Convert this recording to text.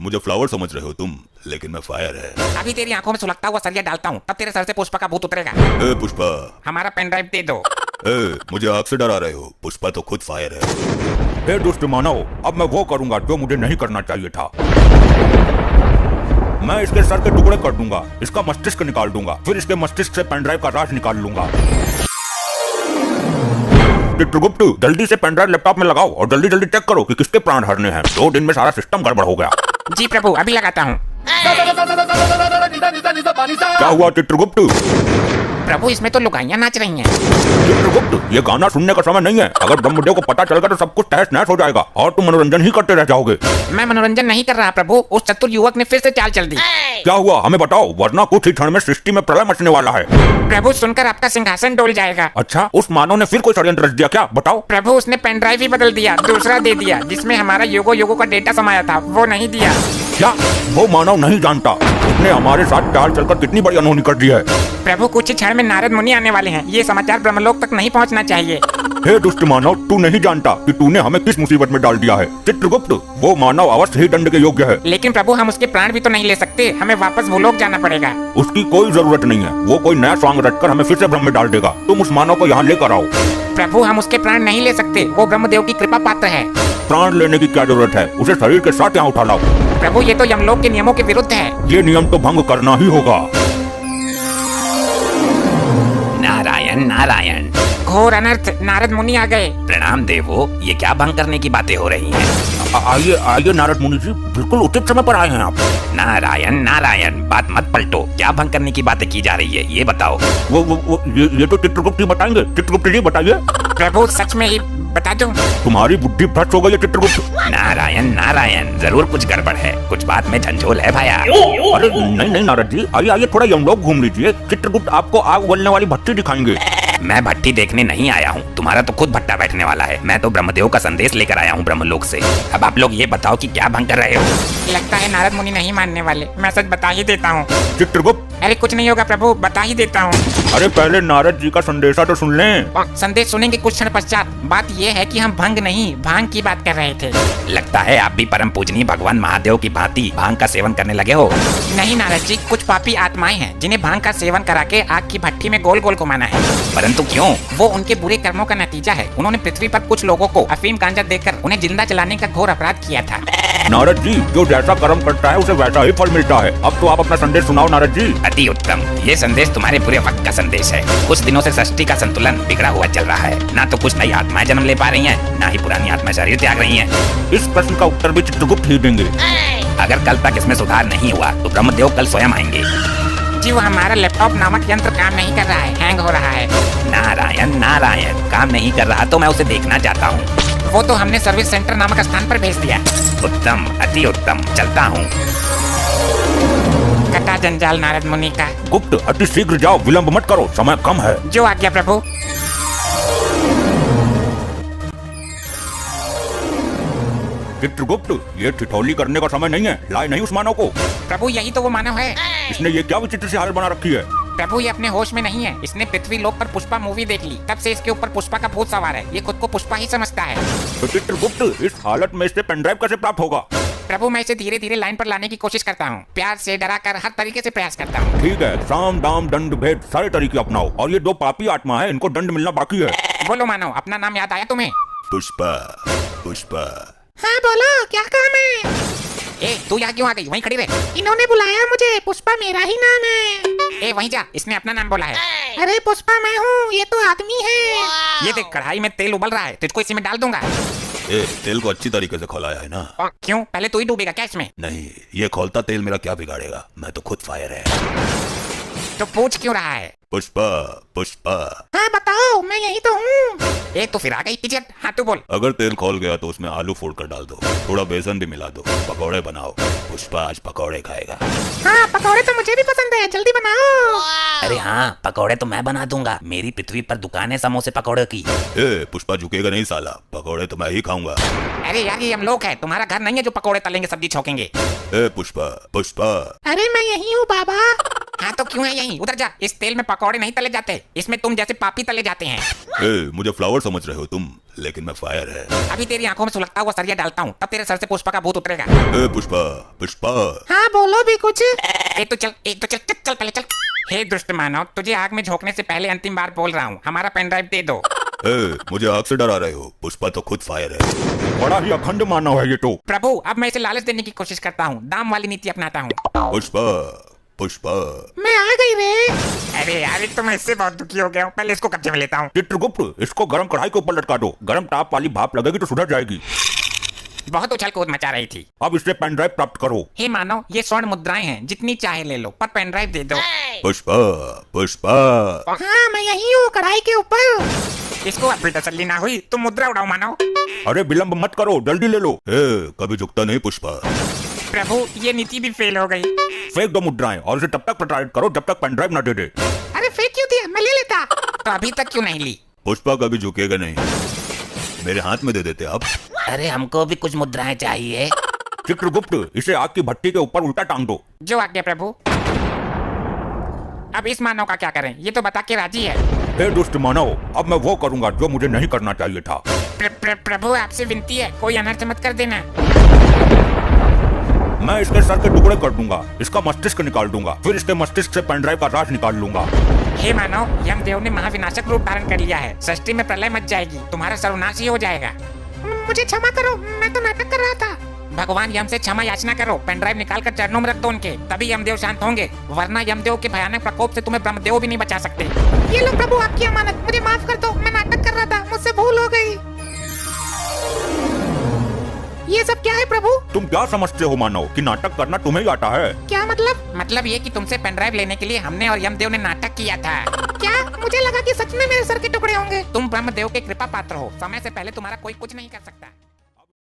मुझे फ्लावर समझ रहे हो तुम, लेकिन मैं फायर है। अभी तेरी आंखों में सुलगता हुआ सरिया डालता हूँ, तब तेरे सर से पुष्पा का भूत उतरेगा। पुष्पा, हमारा पेन ड्राइव दे दो। मुझे आग से डरा रहे हो? पुष्पा तो खुद फायर है। हे दुष्ट मानव, अब मैं वो करूंगा जो मुझे नहीं करना चाहिए था। मैं इसके सर के टुकड़े कर दूंगा, इसका मस्तिष्क निकाल दूंगा, फिर इसके मस्तिष्क से पेन ड्राइव का राज निकाल लूंगा। चित्रगुप्त, जल्दी से पेन ड्राइव लैपटॉप में लगाओ और जल्दी जल्दी चेक करो कि किसके प्राण हरने हैं। 2 दिन में सारा सिस्टम गड़बड़ हो गया। जी प्रभु, अभी लगाता हूँ। क्या हुआ चित्रगुप्त? प्रभु, इसमें तो लुगाइयाँ नाच रही हैं। चित्रगुप्त, ये गाना सुनने का समय नहीं है। अगर ब्रह्मदेव को पता चलेगा तो सब कुछ तहस नहस हो जाएगा और तुम मनोरंजन ही करते रह जाओगे। मैं मनोरंजन नहीं कर रहा प्रभु, उस चतुर युवक ने फिर से चाल चल दी। क्या हुआ हमें बताओ, वरना कुछ ही क्षण में सृष्टि में प्रलय मचने वाला है। प्रभु, सुनकर आपका सिंहासन डोल जाएगा। अच्छा, उस मानव ने फिर कोई षड्यंत्र रच दिया क्या? बताओ। प्रभु, उसने पेन ड्राइव ही बदल दिया, दूसरा दे दिया जिसमें हमारा युगों का डेटा समाया था, वो नहीं दिया। क्या वो मानव नहीं जानता उसने हमारे साथ चाल चलकर कितनी बड़ी अनहोनी कर दी है? प्रभु, कुछ ही क्षण में नारद मुनि आने वाले हैं, ये समाचार ब्रह्मलोक तक नहीं पहुंचना चाहिए। हे दुष्ट मानव, तू नहीं जानता कि तूने हमें किस मुसीबत में डाल दिया है। चित्रगुप्त, वो मानव अवश्य ही दंड के योग्य है। लेकिन प्रभु, हम उसके प्राण भी तो नहीं ले सकते, हमें वापस भूलोक जाना पड़ेगा। उसकी कोई जरूरत नहीं है, वो कोई नया स्वांग रचकर हमें फिर से भ्रम में डाल देगा। तुम उस मानव को यहाँ लेकर आओ। प्रभु, हम उसके प्राण नहीं ले सकते, वो ब्रह्मदेव की कृपा पात्र है। प्राण लेने की क्या जरूरत है, उसे शरीर के साथ यहाँ उठा लाओ। प्रभु, ये तो यमलोक के नियमों के विरुद्ध है। ये नियम तो भंग करना ही होगा। नारायण नारायण। घोर अनर्थ, नारद मुनि आ गए। प्रणाम देवो, ये क्या भंग करने की बातें हो रही हैं? आइए आइए नारद मुनि जी, बिल्कुल उचित समय पर आए हैं आप। नारायण नारायण, बात मत पलटो। क्या भंग करने की बातें की जा रही है, ये बताओ। ये तो चित्रगुप्त ही बताएंगे। चित्रगुप्त जी बताइए। प्रभु, सच में ही बता दूं? तुम्हारी बुद्धि भ्रष्ट हो गई है चित्रगुप्त। नारायण नारायण, जरूर कुछ गड़बड़ है, कुछ बात में झंझोल है भाया। अरे नहीं नहीं नारद जी, आइए आइए थोड़ा यमलोक घूम लीजिए। चित्रगुप्त आपको आग उगलने वाली भट्टी दिखाएंगे। मैं भट्टी देखने नहीं आया हूँ, तुम्हारा तो खुद भट्टा बैठने वाला है। मैं तो ब्रह्मदेव का संदेश लेकर आया हूँ ब्रह्मलोक से। अब आप लोग ये बताओ कि क्या भंग कर रहे हो? लगता है नारद मुनि नहीं मानने वाले, मैं सच बता ही देता हूँ। चित्रगुप्त, अरे कुछ नहीं होगा प्रभु, बता ही देता हूँ। अरे पहले नारद जी का संदेशा तो सुन लें। संदेश सुनेंगे कुछ क्षण पश्चात। बात ये है कि हम भंग नहीं, भांग की बात कर रहे थे। लगता है आप भी परम पूजनीय भगवान महादेव की भांति भांग का सेवन करने लगे हो। नहीं नारद जी, कुछ पापी आत्माएं हैं जिन्हें भांग का सेवन करा के आग की भट्टी में गोल गोल घुमाना है। परंतु क्यों? वो उनके बुरे कर्मों का नतीजा है। उन्होंने पृथ्वी पर कुछ लोगों को अफीम गांजा देकर उन्हें जिंदा जलाने का घोर अपराध किया था। नारद जी, जो जैसा कर्म करता है उसे वैसा ही फल मिलता है। अब तो आप अपना संदेश सुनाओ नारद जी। अति उत्तम, ये संदेश तुम्हारे बुरे वक्त का संदेश है। कुछ दिनों से सृष्टि का संतुलन बिगड़ा हुआ चल रहा है। ना तो कुछ नई आत्माएं जन्म ले पा रही हैं, ना ही पुरानी आत्माएं शरीर त्याग रही हैं। इस प्रश्न का उत्तर भी चित्रगुप्त ही देंगे। अगर कल तक इसमें सुधार नहीं हुआ तो ब्रह्मदेव कल स्वयं आएंगे। जी, वो हमारा लैपटॉप नामक यंत्र काम नहीं कर रहा है, हैंग हो रहा है। नारायण नारायण, काम नहीं कर रहा तो मैं उसे देखना चाहता हूँ। वो तो हमने सर्विस सेंटर नामक स्थान पर भेज दिया। उत्तम, अति उत्तम, चलता हूँ। कटा जंजाल नारद मुनि का। गुप्त, अति शीघ्र जाओ, विलंब मत करो, समय कम है। जो आज्ञा प्रभु। चित्रगुप्त, ये ठिठोली करने का समय नहीं है, लाए नहीं उस मानव को। प्रभु, यही तो वो मानव है। इसने ये क्या विचित्र सी हालत बना रखी है? प्रभु, ये अपने होश में नहीं है। इसने पृथ्वी लोक पर पुष्पा मूवी देख ली, तब से इसके ऊपर पुष्पा का भूत सवार है। ये खुद को पुष्पा ही समझता है। तो चित्रगुप्त, इस हालत में इससे पेन ड्राइव कैसे प्राप्त होगा? प्रभु, मैं इसे धीरे धीरे लाइन पर लाने की कोशिश करता हूँ, प्यार से डरा कर हर तरीके से प्रयास करता हूँ। ठीक है, साम दाम दंड भेद सारे तरीके अपनाओ, और ये 2 पापी आत्मा है, इनको दंड मिलना बाकी है। बोलो मानव, अपना नाम याद आया तुम्हें? पुष्पा, पुष्पा। हाँ बोलो, क्या काम है? ए, तू यहाँ क्यों आ गई? वहीं खड़ी रहे। इन्होंने बुलाया मुझे, पुष्पा मेरा ही नाम है। ए, वहीं जा, इसने अपना नाम बोला है। अरे पुष्पा मैं हूँ, ये तो आदमी है। ये देख, कढ़ाई में तेल उबल रहा है, तुझको इसी में डाल दूंगा। तेल को अच्छी तरीके से खौलाया है ना? क्यों, पहले तू ही डूबेगा क्या इसमें? नहीं, ये खौलता तेल मेरा क्या बिगाड़ेगा, मैं तो खुद फायर है। तो पूछ क्यों रहा है? पुष्पा, पुष्पा। हाँ बताओ, मैं यही तो हूँ। ए, तो फिर आ गई इज्जत। हाँ तू बोल। अगर तेल खोल गया तो उसमें आलू फोड़ कर डाल दो, थोड़ा बेसन भी मिला दो, पकौड़े बनाओ। पुष्पा आज पकौड़े खाएगा। हाँ, पकौड़े तो मुझे भी पसंद है, जल्दी बनाओ। अरे हाँ, पकौड़े तो मैं बना दूंगा, मेरी पृथ्वी पर दुकान है समोसे पकौड़े की। पुष्पा झुकेगा नहीं साला, पकौड़े तो मैं ही खाऊंगा। अरे यार, ये हम लोग है, तुम्हारा घर नहीं है जो पकौड़े तलेंगे सब्जी छौकेंगे। पुष्पा, पुष्पा। अरे मैं यही हूँ बाबा। हाँ तो क्यों है यहीं? उधर जा। इस तेल में पकौड़े नहीं तले जाते, इसमें तुम जैसे पापी तले जाते हैं। मुझे फ्लावर समझ रहे हो तुम, लेकिन मैं फायर है। अभी तेरी आंखों में सुलगता हुआ सरिया डालता हूँ, तब तेरे सर से पुष्पा का भूत उतरेगा। पुष्पा पुष्पा। हाँ बोलो भी कुछ। एक तो चल चल पहले चल। हे दुष्ट मानव, तुझे आग में झोंकने से पहले अंतिम बार बोल रहा हूँ, हमारा पेन ड्राइव दे दो। मुझे आग से डरा रहे हो? पुष्पा तो खुद फायर है। बड़ा ही अखंड मानव है ये तो। प्रभु, अब मैं इसे लालच देने की कोशिश करता हूँ, दाम वाली नीति अपनाता हूँ। पुष्पा पुष्पा। मैं आ गई रे। अरे यार, तो मैं इससे बहुत दुखी हो गया हूँ, पहले इसको कब्जे में लेता हूँ। चित्रगुप्त, इसको गरम कढ़ाई के ऊपर लटका दो, गरम ताप वाली भाप लगेगी तो सुधर जाएगी। बहुत उछल कूद मचा रही थी। अब इससे पेन ड्राइव प्राप्त करो। हे मानव, ये स्वर्ण मुद्राएं हैं, जितनी चाहे ले लो, पर पेन ड्राइव दे दो। पुष्पा पुष्पा। हाँ मैं यही हूँ, कढ़ाई के ऊपर। इसको अब भी तसल्ली ना हुई, तुम मुद्रा उड़ाओ मानव। अरे विलंब मत करो, जल्दी ले लो। कभी झुकता नहीं पुष्पा। प्रभु, ये नीति भी फेल हो गई। फेंक दो मुद्राएं और इसे तब तक प्रताड़ित करो जब तक पेन ड्राइव न दे दे। अरे फेंक क्यों दिया, मैं ले लेता। तो अभी तक क्यों नहीं ली? पुष्पा कभी झुकेगा नहीं, मेरे हाथ में दे देते आप। अरे हमको भी कुछ मुद्राएं चाहिए। चित्रगुप्त, इसे आग की भट्टी के ऊपर उल्टा टांग दो। जो आज्ञा प्रभु। अब इस मानव का क्या करें, ये तो बता के राजी है। हे दुष्ट मानव, अब मैं वो करूंगा जो मुझे नहीं करना चाहिए था। प्रभु, आपसे विनती है, कोई अनर्थ मत कर देना। मैं इसके सर के टुकड़े कर दूंगा, इसका मस्तिष्क निकाल दूंगा, फिर इसके मस्तिष्क से पेन ड्राइव का राज निकाल लूंगा। हे मानव, यमदेव ने महाविनाशक रूप धारण कर लिया है, सृष्टि में प्रलय मच जाएगी, तुम्हारा सर्वनाश ही हो जाएगा। मुझे क्षमा करो, मैं तो नाटक कर रहा था। भगवान यम से क्षमा याचना करो, पेन ड्राइव निकाल कर चरणों में रख दो उनके, तभी यमदेव शांत होंगे, वरना यमदेव के भयानक प्रकोप से तुम्हें ब्रह्मदेव भी नहीं बचा सकते। ये लो प्रभु आपकी अमानत, मुझे माफ कर दो, मैं नाटक कर रहा था, मुझसे भूल हो गई। ये सब क्या है प्रभु? तुम क्या समझते हो मानव कि नाटक करना तुम्हें ही आता है? क्या मतलब? मतलब ये कि तुमसे पेन ड्राइव लेने के लिए हमने और यमदेव ने नाटक किया था। क्या? मुझे लगा कि सच में मेरे सर के टुकड़े होंगे। तुम ब्रह्मदेव के कृपा पात्र हो, समय से पहले तुम्हारा कोई कुछ नहीं कर सकता।